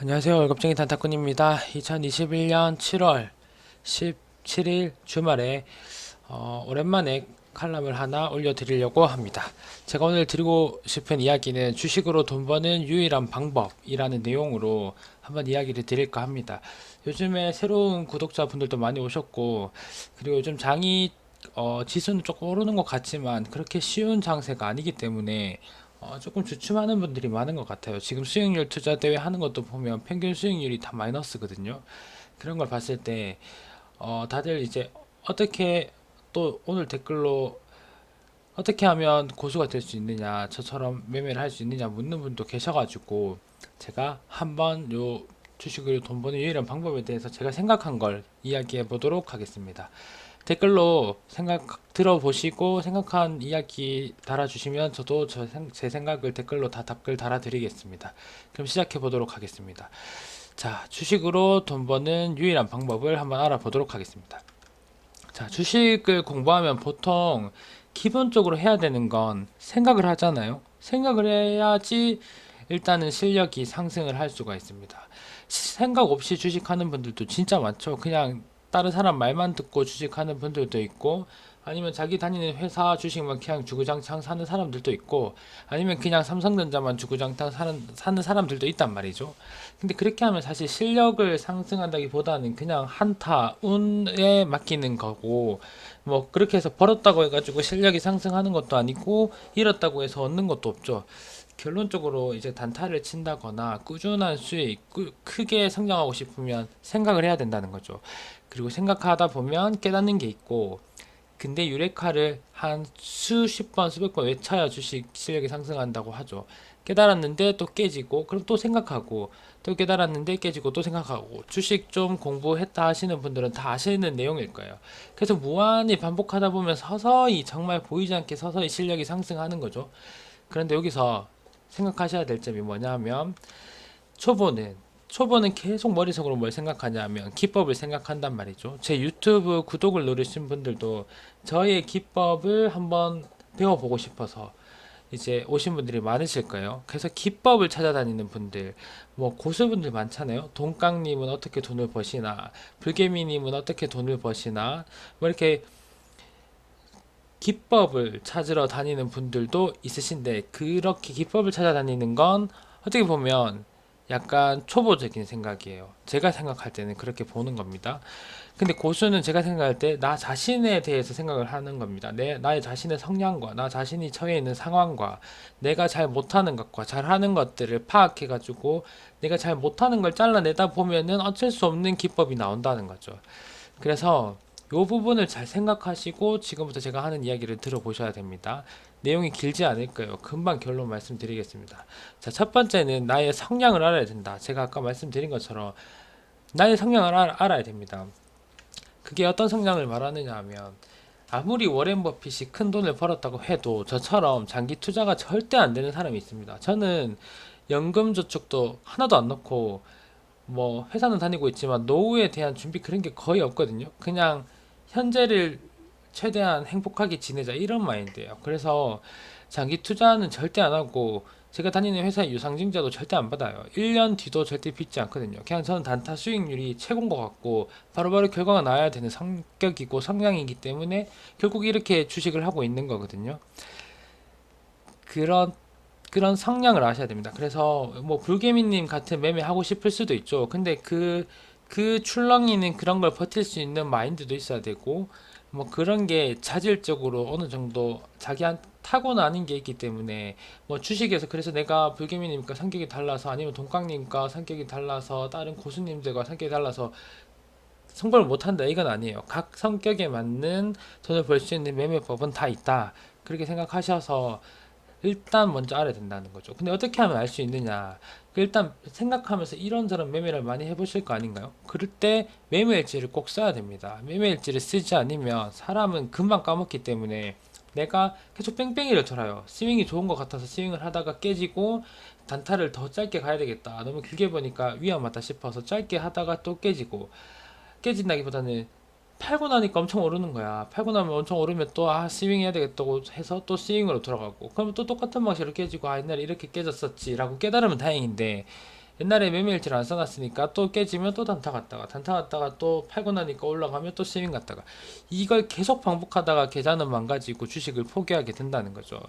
안녕하세요. 월급쟁이 단타꾼입니다. 2021년 7월 17일 주말에 오랜만에 칼럼을 하나 올려드리려고 합니다. 제가 오늘 드리고 싶은 이야기는 주식으로 돈 버는 유일한 방법이라는 내용으로 한번 이야기를 드릴까 합니다. 요즘에 새로운 구독자분들도 많이 오셨고, 그리고 요즘 장이 지수는 조금 오르는 것 같지만 그렇게 쉬운 장세가 아니기 때문에 조금 주춤하는 분들이 많은 것 같아요. 지금 수익률 투자 대회 하는 것도 보면 평균 수익률이 다 마이너스거든요. 그런 걸 봤을 때 다들 이제 어떻게, 또 오늘 댓글로 어떻게 하면 고수가 될 수 있느냐, 저처럼 매매를 할 수 있느냐 묻는 분도 계셔가지고 제가 한번 요 주식으로 돈 버는 유일한 방법에 대해서 제가 생각한 걸 이야기해 보도록 하겠습니다. 댓글로 생각 들어보시고 생각한 이야기 달아주시면 저도 제 생각을 댓글로 다 답글 달아드리겠습니다. 그럼 시작해 보도록 하겠습니다. 자, 주식으로 돈 버는 유일한 방법을 한번 알아보도록 하겠습니다. 자, 주식을 공부하면 보통 기본적으로 해야 되는 건 생각을 하잖아요. 생각을 해야지 일단은 실력이 상승을 할 수가 있습니다. 생각 없이 주식하는 분들도 진짜 많죠. 그냥 다른 사람 말만 듣고 주식하는 분들도 있고, 아니면 자기 다니는 회사 주식만 그냥 주구장창 사는 사람들도 있고, 아니면 그냥 삼성전자만 주구장창 사는 사람들도 있단 말이죠. 근데 그렇게 하면 사실 실력을 상승한다기보다는 그냥 한타 운에 맡기는 거고, 뭐 그렇게 해서 벌었다고 해가지고 실력이 상승하는 것도 아니고 잃었다고 해서 얻는 것도 없죠. 결론적으로 이제 단타를 친다거나 꾸준한 수익, 크게 성장하고 싶으면 생각을 해야 된다는 거죠. 그리고 생각하다 보면 깨닫는 게 있고, 근데 유레카를 한 수십 번, 수백 번 외쳐야 주식 실력이 상승한다고 하죠. 깨달았는데 또 깨지고, 그럼 또 생각하고, 또 깨달았는데 깨지고, 또 생각하고, 주식 좀 공부했다 하시는 분들은 다 아시는 내용일 거예요. 그래서 무한히 반복하다 보면 서서히, 정말 보이지 않게 서서히 실력이 상승하는 거죠. 그런데 여기서 생각하셔야 될 점이 뭐냐면, 초보는 초보는 계속 머릿속으로 뭘 생각하냐면 기법을 생각한단 말이죠. 제 유튜브 구독을 누르신 분들도 저의 기법을 한번 배워보고 싶어서 이제 오신 분들이 많으실 거예요. 그래서 기법을 찾아다니는 분들, 뭐 고수분들 많잖아요. 동깡님은 어떻게 돈을 버시나, 불개미님은 어떻게 돈을 버시나, 뭐 이렇게 기법을 찾으러 다니는 분들도 있으신데, 그렇게 기법을 찾아다니는 건 어떻게 보면 약간 초보적인 생각이에요. 제가 생각할 때는 그렇게 보는 겁니다. 근데 고수는 제가 생각할 때 나 자신에 대해서 생각을 하는 겁니다. 나의 자신의 성향과 나 자신이 처해 있는 상황과 내가 잘 못하는 것과 잘하는 것들을 파악해가지고 내가 잘 못하는 걸 잘라내다 보면은 어쩔 수 없는 기법이 나온다는 거죠. 그래서 이 부분을 잘 생각하시고 지금부터 제가 하는 이야기를 들어보셔야 됩니다. 내용이 길지 않을 거예요. 금방 결론 말씀드리겠습니다. 자, 첫 번째는 나의 성향을 알아야 된다. 제가 아까 말씀드린 것처럼 나의 성향을 알아야 됩니다. 그게 어떤 성향을 말하느냐 하면, 아무리 워렌 버핏이 큰 돈을 벌었다고 해도 저처럼 장기 투자가 절대 안 되는 사람이 있습니다. 저는 연금 저축도 하나도 안 넣고 뭐 회사는 다니고 있지만 노후에 대한 준비 그런 게 거의 없거든요. 그냥 현재를 최대한 행복하게 지내자 이런 마인드예요. 그래서 장기 투자는 절대 안 하고 제가 다니는 회사의 유상증자도 절대 안 받아요. 1년 뒤도 절대 빚지 않거든요. 그냥 저는 단타 수익률이 최고인 것 같고 바로바로 결과가 나야 되는 성격이고 성향이기 때문에 결국 이렇게 주식을 하고 있는 거거든요. 그런 그런 성향을 아셔야 됩니다. 그래서 뭐 불개미님 같은 매매 하고 싶을 수도 있죠. 근데 그 출렁이는 그런 걸 버틸 수 있는 마인드도 있어야 되고, 뭐 그런 게 자질적으로 어느 정도 자기한 타고나는 게 있기 때문에, 뭐 주식에서 그래서 내가 불개미님과 성격이 달라서 아니면 동강님과 성격이 달라서 다른 고수님들과 성격이 달라서 성공을 못한다 이건 아니에요. 각 성격에 맞는 돈을 벌 수 있는 매매법은 다 있다. 그렇게 생각하셔서 일단 먼저 알아야 된다는 거죠. 근데 어떻게 하면 알 수 있느냐? 일단 생각하면서 이런저런 매매를 많이 해보실 거 아닌가요? 그럴 때 매매일지를 꼭 써야 됩니다. 매매일지를 쓰지 않으면 사람은 금방 까먹기 때문에 내가 계속 뺑뺑이를 돌아요. 스윙이 좋은 것 같아서 스윙을 하다가 깨지고, 단타를 더 짧게 가야 되겠다. 너무 길게 보니까 위험하다 싶어서 짧게 하다가 또 깨지고, 깨진다기보다는 팔고 나니까 엄청 오르는 거야. 팔고 나면 엄청 오르면 또 스윙 해야 되겠다고 해서 또 스윙으로 돌아가고, 그러면 또 똑같은 방식으로 깨지고 옛날에 이렇게 깨졌었지 라고 깨달으면 다행인데, 옛날에 매매일지를 안 써놨으니까 또 깨지면 또 단타 갔다가 또 팔고 나니까 올라가면 또 스윙 갔다가 이걸 계속 반복하다가 계좌는 망가지고 주식을 포기하게 된다는 거죠.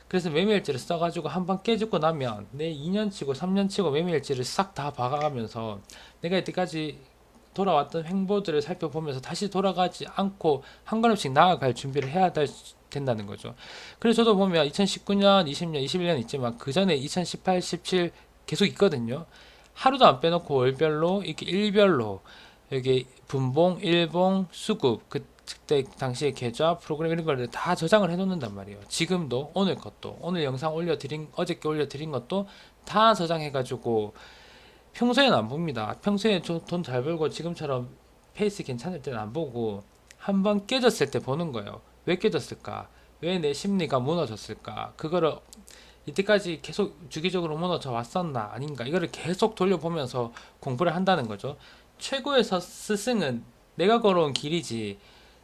그래서 매매일지를 써가지고 한번 깨지고 나면 내 2년치고 3년치고 매매일지를 싹 다 봐가면서 내가 이때까지 돌아왔던 횡보들을 살펴보면서 다시 돌아가지 않고 한 걸음씩 나아갈 준비를 해야 된다는 거죠. 그래서 저도 보면 2019년, 20년, 21년 있지만 그 전에 2018, 17 계속 있거든요. 하루도 안 빼놓고 월별로 이렇게 일별로 여기 분봉, 일봉, 수급 그때 당시에 계좌, 프로그램 이런 걸 다 저장을 해놓는단 말이에요. 지금도 오늘 것도 오늘 영상 올려드린 어저께 올려드린 것도 다 저장해가지고 평소에는 안 봅니다. 평소에 돈 잘 벌고 지금처럼 페이스 괜찮을 때는 안 보고 한번 깨졌을 때 보는 거예요. 왜 깨졌을까? 왜 내 심리가 무너졌을까? 그거를 이때까지 계속 주기적으로 무너져 왔었나 아닌가 이거를 계속 돌려보면서 공부를 한다는 거죠. 최고의 스승은 내가 걸어온 길이지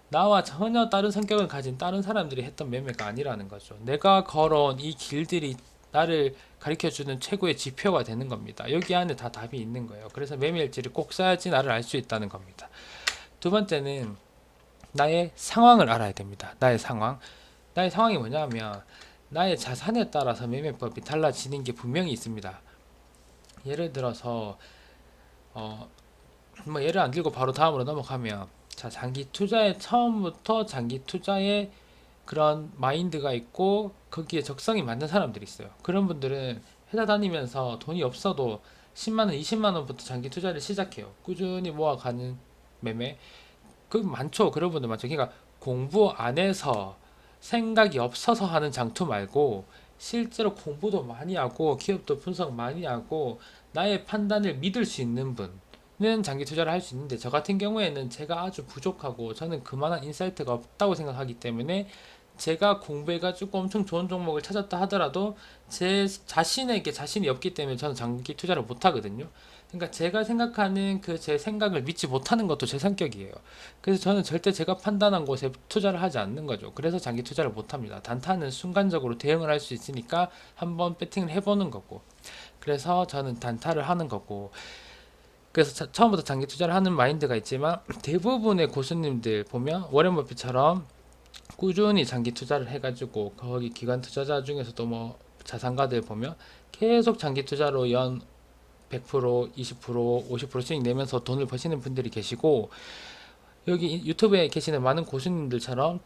나와 전혀 다른 성격을 가진 다른 사람들이 했던 매매가 아니라는 거죠. 내가 걸어온 이 길들이 나를 가르쳐주는 최고의 지표가 되는 겁니다. 여기 안에 다 답이 있는 거예요. 그래서 매매일지를 꼭 써야지 나를 알 수 있다는 겁니다. 두 번째는 나의 상황을 알아야 됩니다. 나의 상황. 나의 상황이 뭐냐면 나의 자산에 따라서 매매법이 달라지는 게 분명히 있습니다. 예를 들어서 뭐 예를 안 들고 바로 다음으로 넘어가면 자 장기 투자에 처음부터 장기 투자에 그런 마인드가 있고 거기에 적성이 맞는 사람들이 있어요. 그런 분들은 회사 다니면서 돈이 없어도 10만원, 20만원부터 장기 투자를 시작해요. 꾸준히 모아가는 매매. 그 많죠. 그런 분들 많죠. 그러니까 공부 안 해서 생각이 없어서 하는 장투 말고 실제로 공부도 많이 하고 기업도 분석 많이 하고 나의 판단을 믿을 수 있는 분은 장기 투자를 할 수 있는데 저 같은 경우에는 제가 아주 부족하고 저는 그만한 인사이트가 없다고 생각하기 때문에 제가 공부해가지고 엄청 좋은 종목을 찾았다 하더라도 제 자신에게 자신이 없기 때문에 저는 장기 투자를 못 하거든요. 그러니까 제가 생각하는 그 제 생각을 믿지 못하는 것도 제 성격이에요. 그래서 저는 절대 제가 판단한 곳에 투자를 하지 않는 거죠. 그래서 장기 투자를 못 합니다. 단타는 순간적으로 대응을 할 수 있으니까 한번 배팅을 해보는 거고. 그래서 저는 단타를 하는 거고. 그래서 처음부터 장기 투자를 하는 마인드가 있지만 대부분의 고수님들 보면 워렌 버핏처럼 꾸준히 장기 투자를 해가지고 거기 기관 투자자 중에서도 뭐 자산가들 보면 계속 장기 투자로 연 100%, 20%, 50% 수익 내면서 돈을 버시는 분들이 계시고 여기 유튜브에 계시는 많은 고수님들처럼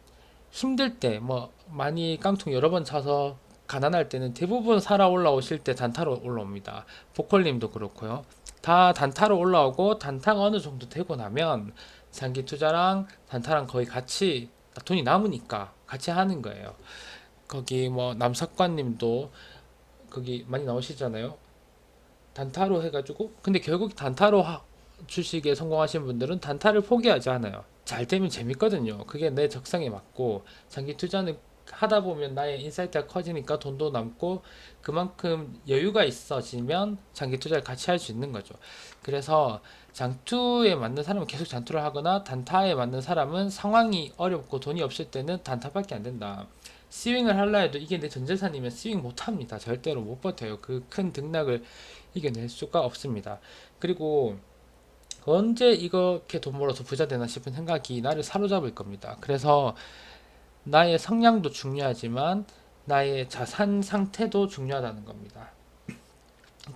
힘들 때 뭐 많이 깡통 여러 번 차서 가난할 때는 대부분 살아 올라오실 때 단타로 올라옵니다. 보컬님도 그렇고요. 다 단타로 올라오고 단타가 어느 정도 되고 나면 장기 투자랑 단타랑 거의 같이 돈이 남으니까 같이 하는 거예요. 거기 뭐 남석관님도 거기 많이 나오시잖아요. 단타로 해가지고 근데 결국 단타로 주식에 성공하신 분들은 단타를 포기하지 않아요. 잘 되면 재밌거든요. 그게 내 적성에 맞고 장기 투자는 하다 보면 나의 인사이트가 커지니까 돈도 남고 그만큼 여유가 있어지면 장기 투자를 같이 할 수 있는 거죠. 그래서 장투에 맞는 사람은 계속 장투를 하거나 단타에 맞는 사람은 상황이 어렵고 돈이 없을 때는 단타밖에 안 된다. 스윙을 하려 해도 이게 내 전재산이면 스윙 못 합니다. 절대로 못 버텨요. 그 큰 등락을 이겨낼 수가 없습니다. 그리고 언제 이렇게 돈 벌어서 부자 되나 싶은 생각이 나를 사로잡을 겁니다. 그래서 나의 성향도 중요하지만 나의 자산 상태도 중요하다는 겁니다.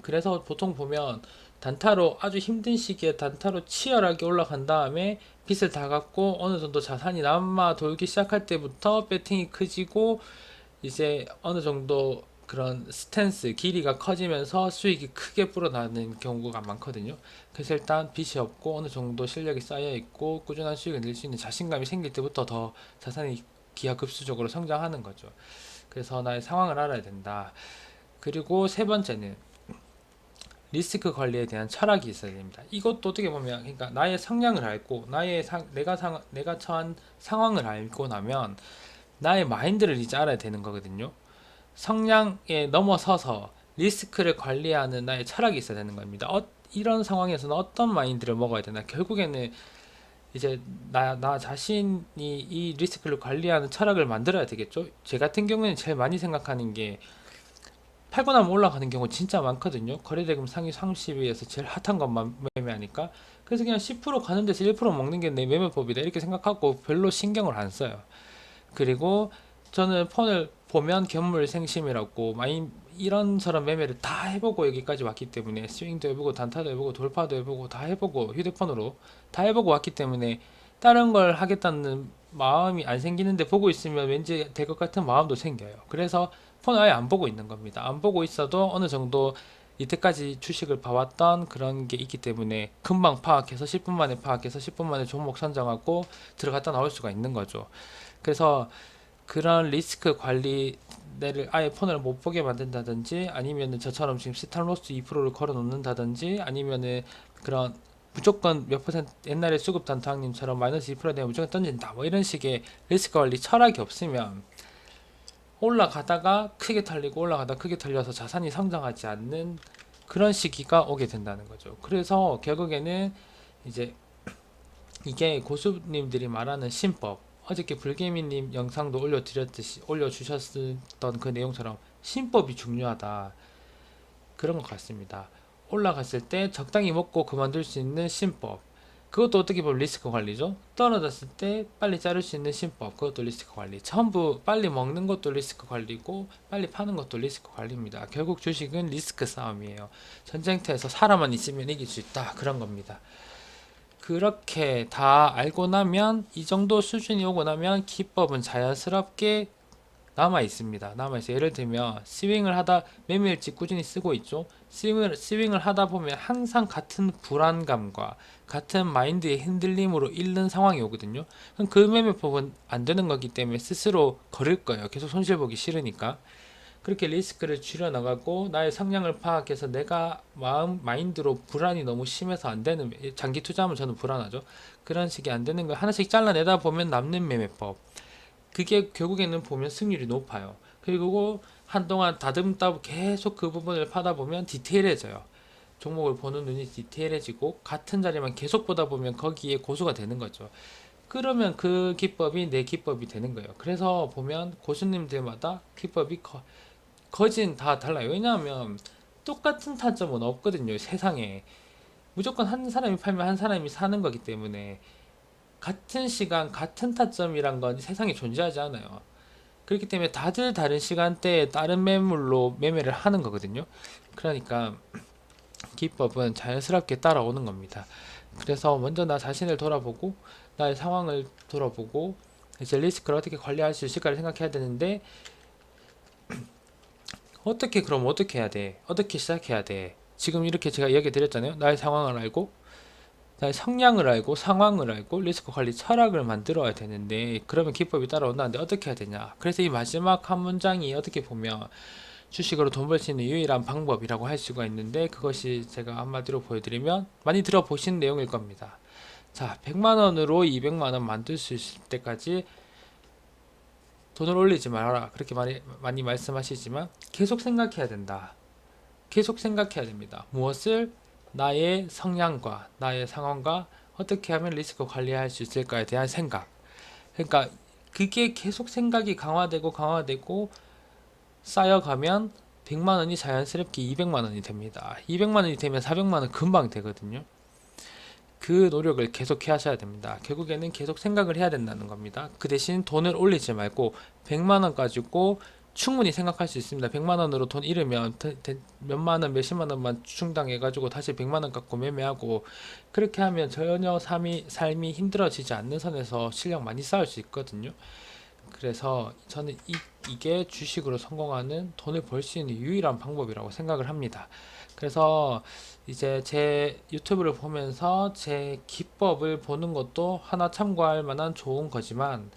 그래서 보통 보면 단타로 아주 힘든 시기에 단타로 치열하게 올라간 다음에 빚을 다 갚고 어느 정도 자산이 남아 돌기 시작할 때부터 배팅이 커지고 이제 어느 정도 그런 스탠스 길이가 커지면서 수익이 크게 불어나는 경우가 많거든요. 그래서 일단 빚이 없고 어느 정도 실력이 쌓여 있고 꾸준한 수익을 낼 수 있는 자신감이 생길 때부터 더 자산이 기하급수적으로 성장하는 거죠. 그래서 나의 상황을 알아야 된다. 그리고 세 번째는 리스크 관리에 대한 철학이 있어야 됩니다. 이것도 어떻게 보면 그러니까 나의 성향을 알고 내가 처한 상황을 알고 나면 나의 마인드를 이제 알아야 되는 거거든요. 성향에 넘어서서 리스크를 관리하는 나의 철학이 있어야 되는 겁니다. 이런 상황에서는 어떤 마인드를 먹어야 되나? 결국에는 이제 나 자신이 이 리스크를 관리하는 철학을 만들어야 되겠죠. 제 같은 경우에는 제일 많이 생각하는 게 팔고 나면 올라가는 경우 진짜 많거든요. 거래대금 상위 30위에서 제일 핫한 것만 매매하니까. 그래서 그냥 10% 가는 데서 1% 먹는 게 내 매매법이다 이렇게 생각하고 별로 신경을 안 써요. 그리고 저는 폰을 보면 견물생심이라고 많이 이런저런 매매를 다 해보고 여기까지 왔기 때문에 스윙도 해보고 단타도 해보고 돌파도 해보고 다 해보고 휴대폰으로 다 해보고 왔기 때문에 다른 걸 하겠다는 마음이 안 생기는데 보고 있으면 왠지 될 것 같은 마음도 생겨요. 그래서 폰 아예 안 보고 있는 겁니다. 안 보고 있어도 어느 정도 이때까지 주식을 봐왔던 그런 게 있기 때문에 금방 파악해서 10분 만에 파악해서 10분 만에 종목 선정하고 들어갔다 나올 수가 있는 거죠. 그래서 그런 리스크 관리를 아예 폰을 못 보게 만든다든지 아니면은 저처럼 지금 스탑로스 2%를 걸어 놓는다든지 아니면은 그런 무조건 몇 퍼센트 옛날에 수급 단타왕님처럼 마이너스 2% 되면 무조건 던진다 뭐 이런 식의 리스크 관리 철학이 없으면 올라가다가 크게 털리고 올라가다가 크게 털려서 자산이 성장하지 않는 그런 시기가 오게 된다는 거죠. 그래서 결국에는 이제 이게 고수님들이 말하는 신법, 어저께 불개미님 영상도 올려주셨던 그 내용처럼 신법이 중요하다 그런 것 같습니다. 올라갔을 때 적당히 먹고 그만둘 수 있는 신법, 그것도 어떻게 보면 리스크 관리죠. 떨어졌을 때 빨리 자를 수 있는 신법, 그것도 리스크 관리. 전부 빨리 먹는 것도 리스크 관리고 빨리 파는 것도 리스크 관리입니다. 결국 주식은 리스크 싸움이에요. 전쟁터에서 사람만 있으면 이길 수 있다 그런 겁니다. 그렇게 다 알고 나면 이 정도 수준이 오고 나면 기법은 자연스럽게 남아 있습니다. 남아 있어요. 예를 들면 스윙을 하다 매매일지 꾸준히 쓰고 있죠. 스윙을 하다 보면 항상 같은 불안감과 같은 마인드의 흔들림으로 잃는 상황이 오거든요. 그럼 그 매매법은 안 되는 거기 때문에 스스로 거릴 거예요. 계속 손실 보기 싫으니까. 그렇게 리스크를 줄여나가고 나의 성향을 파악해서 내가 마인드로 불안이 너무 심해서 안 되는 장기 투자하면 저는 불안하죠. 그런 식이 안 되는 걸 하나씩 잘라내다 보면 남는 매매법. 그게 결국에는 보면 승률이 높아요. 그리고 한동안 다듬다 계속 그 부분을 파다 보면 디테일해져요. 종목을 보는 눈이 디테일해지고 같은 자리만 계속 보다 보면 거기에 고수가 되는 거죠. 그러면 그 기법이 내 기법이 되는 거예요. 그래서 보면 고수님들마다 기법이 거진 다 달라요. 왜냐하면 똑같은 타점은 없거든요. 세상에. 무조건 한 사람이 팔면 한 사람이 사는 거기 때문에 같은 시간, 같은 타점이란 건 세상에 존재하지 않아요. 그렇기 때문에 다들 다른 시간대에 다른 매물로 매매를 하는 거거든요. 그러니까 기법은 자연스럽게 따라오는 겁니다. 그래서 먼저 나 자신을 돌아보고 나의 상황을 돌아보고 이제 리스크를 어떻게 관리할 수 있을까를 생각해야 되는데 그럼 어떻게 해야 돼? 어떻게 시작해야 돼? 지금 이렇게 제가 이야기 드렸잖아요. 나의 상황을 알고, 나의 성향을 알고, 상황을 알고, 리스크 관리 철학을 만들어야 되는데, 그러면 기법이 따라온다는데 어떻게 해야 되냐? 그래서 이 마지막 한 문장이 어떻게 보면 주식으로 돈 벌 수 있는 유일한 방법이라고 할 수가 있는데, 그것이 제가 한마디로 보여드리면 많이 들어보신 내용일 겁니다. 자, 100만 원으로 200만 원 만들 수 있을 때까지 돈을 올리지 말아라. 그렇게 많이 말씀하시지만 계속 생각해야 된다. 계속 생각해야 됩니다. 무엇을 나의 성향과 나의 상황과 어떻게 하면 리스크 관리할 수 있을까에 대한 생각. 그러니까 그게 계속 생각이 강화되고 쌓여가면 100만 원이 자연스럽게 200만 원이 됩니다. 200만 원이 되면 400만 원 금방 되거든요. 그 노력을 계속 하셔야 됩니다. 결국에는 계속 생각을 해야 된다는 겁니다. 그 대신 돈을 올리지 말고 100만 원 가지고 충분히 생각할 수 있습니다. 100만 원으로 돈 잃으면 몇만 원, 몇십만 원만 충당해 가지고 다시 100만 원 갖고 매매하고 그렇게 하면 전혀 삶이 힘들어지지 않는 선에서 실력 많이 쌓을 수 있거든요. 그래서 저는 이게 주식으로 성공하는 돈을 벌 수 있는 유일한 방법이라고 생각을 합니다. 그래서 이제 제 유튜브를 보면서 제 기법을 보는 것도 하나 참고할 만한 좋은 거지만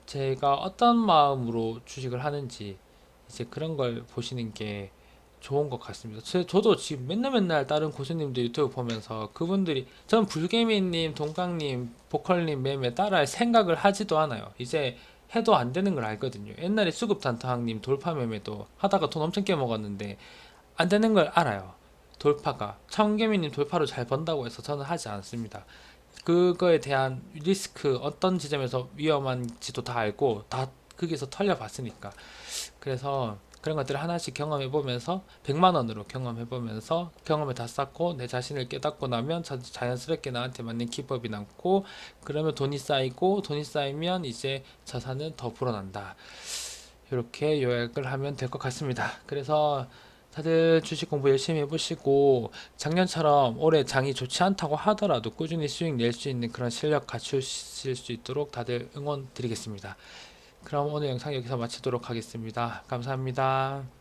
제가 어떤 마음으로 주식을 하는지 이제 그런 걸 보시는 게 좋은 것 같습니다. 저도 지금 맨날 다른 고수님들 유튜브 보면서 그분들이 전 불개미님, 동강님, 보컬님 매매 따라할 생각을 하지도 않아요. 이제 해도 안 되는 걸 알거든요. 옛날에 수급단타왕님 돌파 매매도 하다가 돈 엄청 깨먹었는데 안 되는 걸 알아요. 돌파가 청개미님 돌파로 잘 번다고 해서 저는 하지 않습니다. 그거에 대한 리스크 어떤 지점에서 위험한지도 다 알고 다 거기서 털려봤으니까. 그래서 그런 것들을 하나씩 경험해 보면서 100만 원으로 경험해 보면서 경험을 다 쌓고 내 자신을 깨닫고 나면 자연스럽게 나한테 맞는 기법이 남고, 그러면 돈이 쌓이고 돈이 쌓이면 이제 자산은 더 불어난다. 이렇게 요약을 하면 될 것 같습니다. 그래서 다들 주식 공부 열심히 해보시고 작년처럼 올해 장이 좋지 않다고 하더라도 꾸준히 수익 낼 수 있는 그런 실력 갖추실 수 있도록 다들 응원 드리겠습니다. 그럼 오늘 영상 여기서 마치도록 하겠습니다. 감사합니다.